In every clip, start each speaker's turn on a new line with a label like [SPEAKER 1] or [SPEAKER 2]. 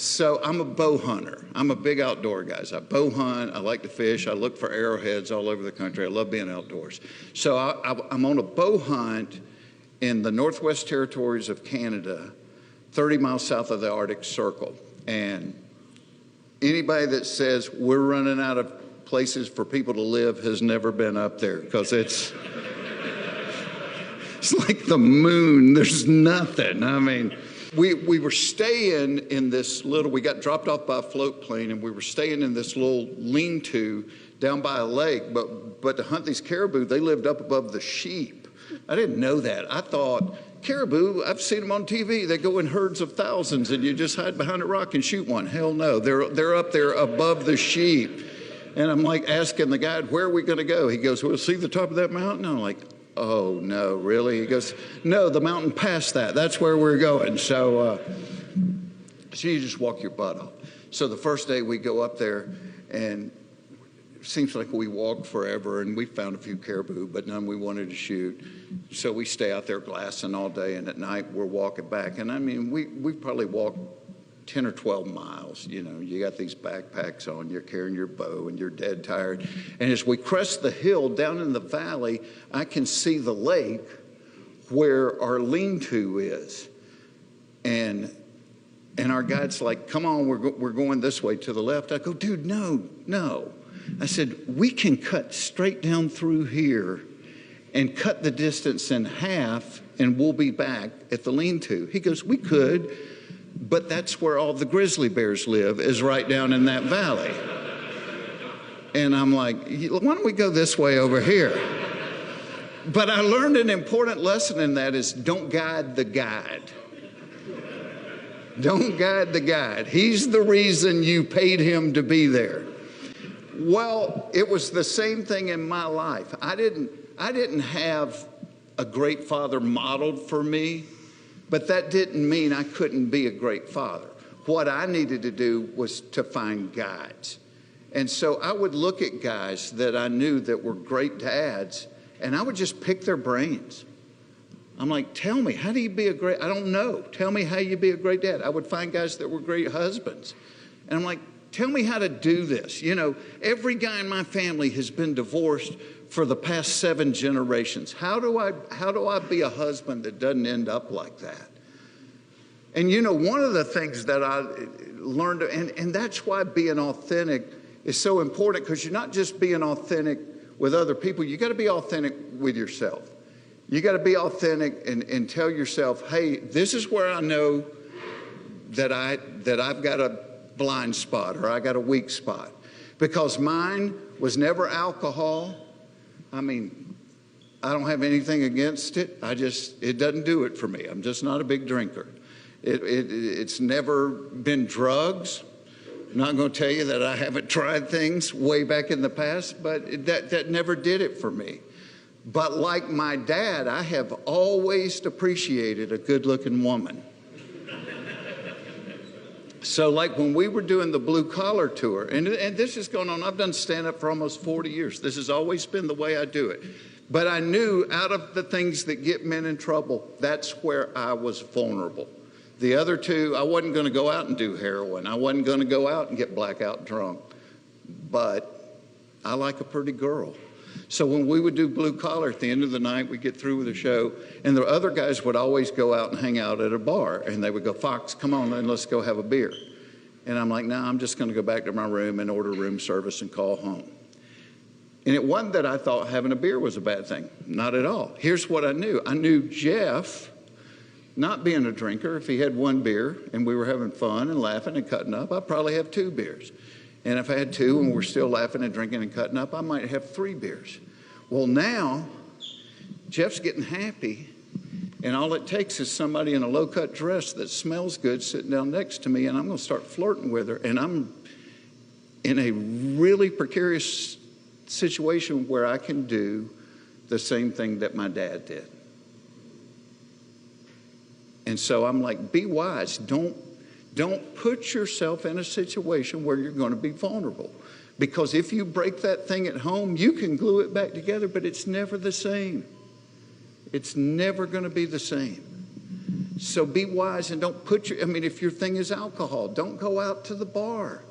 [SPEAKER 1] So I'm a bow hunter. I'm a big outdoor guy. I bow hunt. I like to fish. I look for arrowheads all over the country. I love being outdoors. So I'm on a bow hunt in the Northwest Territories of Canada, 30 miles south of the Arctic Circle. And anybody that says we're running out of places for people to live has never been up there, because it's like the moon. There's nothing. I mean, we were staying in this little, we got dropped off by a float plane, and we were staying in this little lean-to down by a lake. But to hunt these caribou, they lived up above the sheep. I didn't know that. I thought, caribou, I've seen them on TV. They go in herds of thousands, and you just hide behind a rock and shoot one. Hell no. They're up there above the sheep. And I'm like asking the guide, where are we going to go? He goes, well, see the top of that mountain? I'm like, oh, no, really? He goes, no, the mountain past that. That's where we're going. So you just walk your butt off. So the first day we go up there, and it seems like we walked forever, and we found a few caribou, but none we wanted to shoot. So we stay out there glassing all day, and at night we're walking back. And I mean, we probably walked 10 or 12 miles. You know, you got these backpacks on, you're carrying your bow, and you're dead tired. And as we crest the hill down in the valley, I can see the lake where our lean-to is. And our guide's like, come on, we're going this way to the left. I go, dude, no. I said, we can cut straight down through here and cut the distance in half, and we'll be back at the lean-to. He goes, we could, but that's where all the grizzly bears live, is right down in that valley. And I'm like, why don't we go this way over here? But I learned an important lesson in that is don't guide the guide. Don't guide the guide. He's the reason you paid him to be there. Well, it was the same thing in my life. I didn't have a great father modeled for me, but that didn't mean I couldn't be a great father. What I needed to do was to find guides. And so I would look at guys that I knew that were great dads, and I would just pick their brains. I'm like, tell me, how do you be a great, I don't know. Tell me how you be a great dad. I would find guys that were great husbands. And I'm like, tell me how to do this. You know, every guy in my family has been divorced for the past 7 generations. How do I be a husband that doesn't end up like that? And you know, one of the things that I learned, and that's why being authentic is so important, because you're not just being authentic with other people, you got to be authentic with yourself. You got to be authentic and tell yourself, hey, this is where I know that I've got a blind spot, or I got a weak spot. Because mine was never alcohol. I mean, I don't have anything against it. It doesn't do it for me. I'm just not a big drinker. It's never been drugs. I'm not going to tell you that I haven't tried things way back in the past, but that never did it for me. But like my dad, I have always appreciated a good-looking woman. So like when we were doing the blue collar tour, and this is going on, I've done stand-up for almost 40 years. This has always been the way I do it. But I knew out of the things that get men in trouble, that's where I was vulnerable. The other two, I wasn't going to go out and do heroin. I wasn't going to go out and get blackout drunk. But I like a pretty girl. So when we would do blue collar at the end of the night, we'd get through with the show, and the other guys would always go out and hang out at a bar, and they would go, Fox, come on, then let's go have a beer. And I'm like, no, I'm just going to go back to my room and order room service and call home. And it wasn't that I thought having a beer was a bad thing. Not at all. Here's what I knew. I knew Jeff, not being a drinker, if he had 1 beer and we were having fun and laughing and cutting up, I'd probably have 2 beers. And if I had 2 and we're still laughing and drinking and cutting up, I might have 3 beers. Well, now, Jeff's getting happy, and all it takes is somebody in a low-cut dress that smells good sitting down next to me, and I'm going to start flirting with her, and I'm in a really precarious situation where I can do the same thing that my dad did. And so I'm like, be wise. Don't put yourself in a situation where you're going to be vulnerable. Because if you break that thing at home, you can glue it back together, but it's never the same. It's never going to be the same. So be wise and don't if your thing is alcohol, don't go out to the bar.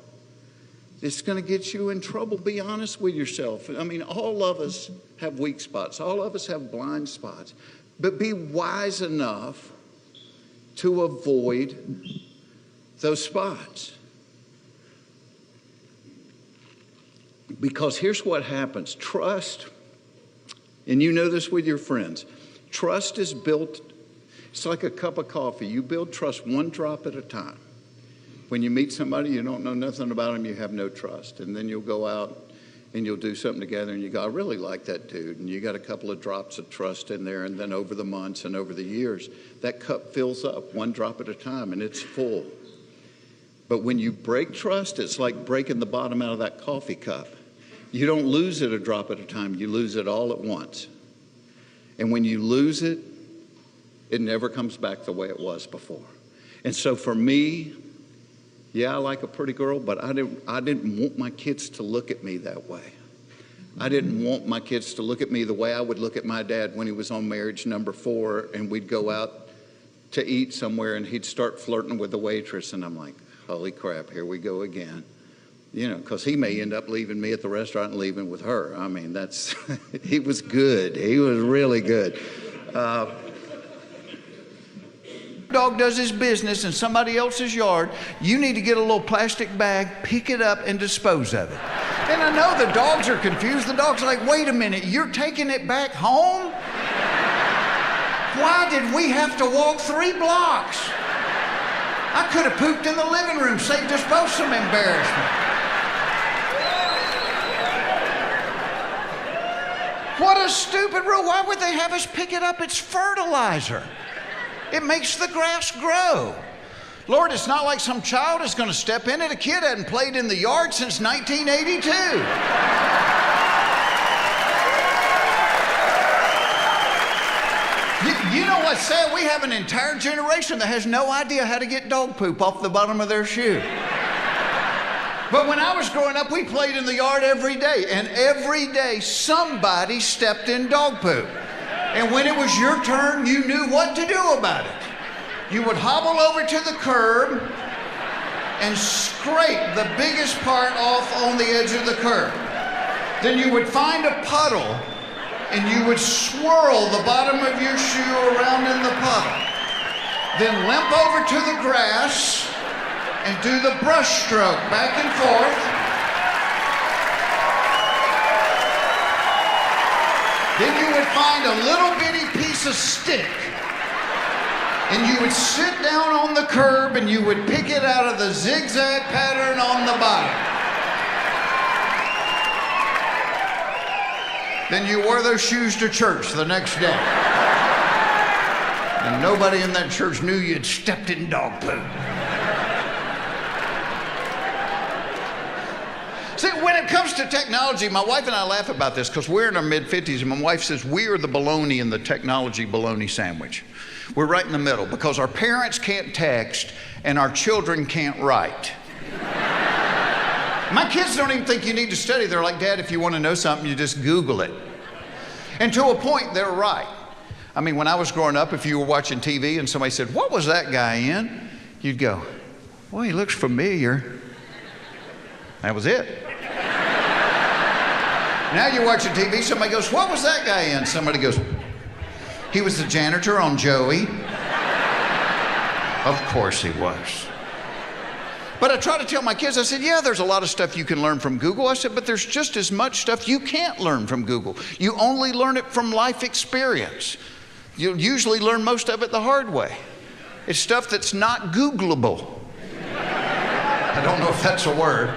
[SPEAKER 1] It's going to get you in trouble. Be honest with yourself. All of us have weak spots. All of us have blind spots. But be wise enough to avoid those spots. Because here's what happens. Trust, and you know this with your friends, trust is built, it's like a cup of coffee. You build trust one drop at a time. When you meet somebody, you don't know nothing about them, you have no trust. And then you'll go out and you'll do something together and you go, I really like that dude. And you got a couple of drops of trust in there. And then over the months and over the years, that cup fills up one drop at a time and it's full. But when you break trust, it's like breaking the bottom out of that coffee cup. You don't lose it a drop at a time. You lose it all at once. And when you lose it, it never comes back the way it was before. And so for me, yeah, I like a pretty girl, but I didn't want my kids to look at me that way. I didn't want my kids to look at me the way I would look at my dad when he was on marriage number 4 and we'd go out to eat somewhere and he'd start flirting with the waitress and I'm like, holy crap, here we go again. Because he may end up leaving me at the restaurant and leaving with her. He was good. He was really good. Dog does his business in somebody else's yard, you need to get a little plastic bag, pick it up, and dispose of it. And I know the dogs are confused. The dogs are like, wait a minute, you're taking it back home? Why did we have to walk 3 blocks? I could have pooped in the living room, saved us both some embarrassment. What a stupid rule. Why would they have us pick it up? It's fertilizer. It makes the grass grow. Lord, it's not like some child is going to step in it. A kid hadn't played in the yard since 1982. You know what's sad? We have an entire generation that has no idea how to get dog poop off the bottom of their shoe. But when I was growing up, we played in the yard every day. And every day, somebody stepped in dog poop. And when it was your turn, you knew what to do about it. You would hobble over to the curb and scrape the biggest part off on the edge of the curb. Then you would find a puddle and you would swirl the bottom of your shoe around in the puddle. Then limp over to the grass and do the brush stroke back and forth. Then you would find a little bitty piece of stick and you would sit down on the curb and you would pick it out of the zigzag pattern on the bottom. Then you wore those shoes to church the next day. And nobody in that church knew you'd stepped in dog poop. See, when it comes to technology, my wife and I laugh about this because we're in our mid-50s and my wife says we are the bologna in the technology bologna sandwich. We're right in the middle because our parents can't text and our children can't write. My kids don't even think you need to study. They're like, Dad, if you want to know something, you just Google it. And to a point, they're right. When I was growing up, if you were watching TV and somebody said, what was that guy in? You'd go, well, he looks familiar. That was it. Now you're watching TV, somebody goes, what was that guy in? Somebody goes, he was the janitor on Joey. Of course he was. But I try to tell my kids, I said, yeah, there's a lot of stuff you can learn from Google. I said, but there's just as much stuff you can't learn from Google. You only learn it from life experience. You'll usually learn most of it the hard way. It's stuff that's not Googleable. I don't know if that's a word.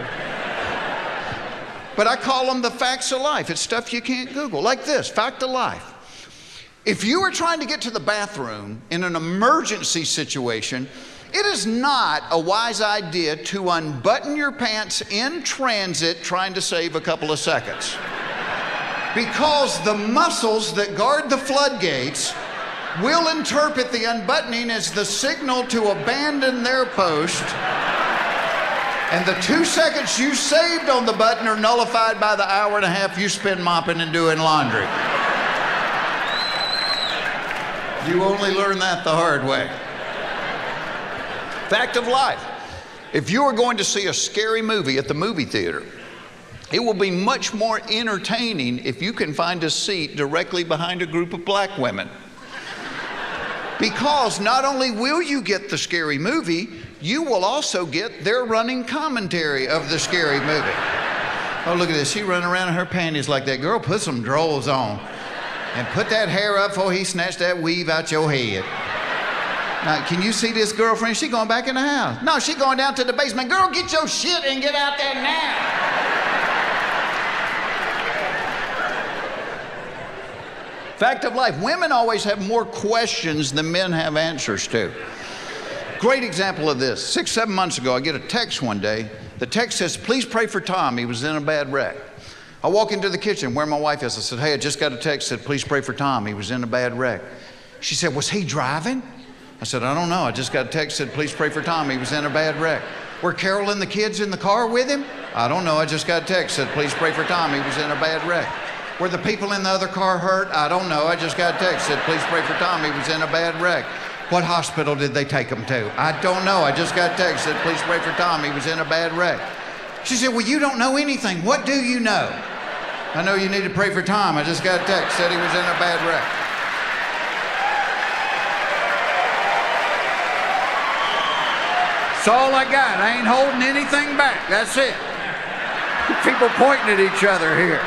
[SPEAKER 1] But I call them the facts of life. It's stuff you can't Google. Like this, fact of life. If you are trying to get to the bathroom in an emergency situation, it is not a wise idea to unbutton your pants in transit trying to save a couple of seconds. Because the muscles that guard the floodgates will interpret the unbuttoning as the signal to abandon their post. And the 2 seconds you saved on the button are nullified by the hour and a half you spend mopping and doing laundry. You only learn that the hard way. Fact of life. If you are going to see a scary movie at the movie theater, it will be much more entertaining if you can find a seat directly behind a group of black women. Because not only will you get the scary movie, you will also get their running commentary of the scary movie. Oh, look at this. She running around in her panties like that. Girl, put some drawers on and put that hair up before he snatched that weave out your head. Now, can you see this girlfriend? She going back in the house. No, she going down to the basement. Girl, get your shit and get out there now. Fact of life, women always have more questions than men have answers to. Great example of this. 6, 7 months ago, I get a text one day. The text says, please pray for Tom. He was in a bad wreck. I walk into the kitchen where my wife is. I said, hey, I just got a text that said, please pray for Tom. He was in a bad wreck. She said, was he driving? I said, I don't know. I just got a text that said, please pray for Tom. He was in a bad wreck. Were Carol and the kids in the car with him? I don't know. I just got a text that said, please pray for Tom. He was in a bad wreck. Were the people in the other car hurt? I don't know. I just got a text that said, please pray for Tom. He was in a bad wreck. What hospital did they take him to? I don't know. I just got a text that said, please pray for Tom. He was in a bad wreck. She said, well, you don't know anything. What do you know? I know you need to pray for Tom. I just got a text that said he was in a bad wreck. That's all I got. I ain't holding anything back. That's it. People pointing at each other here.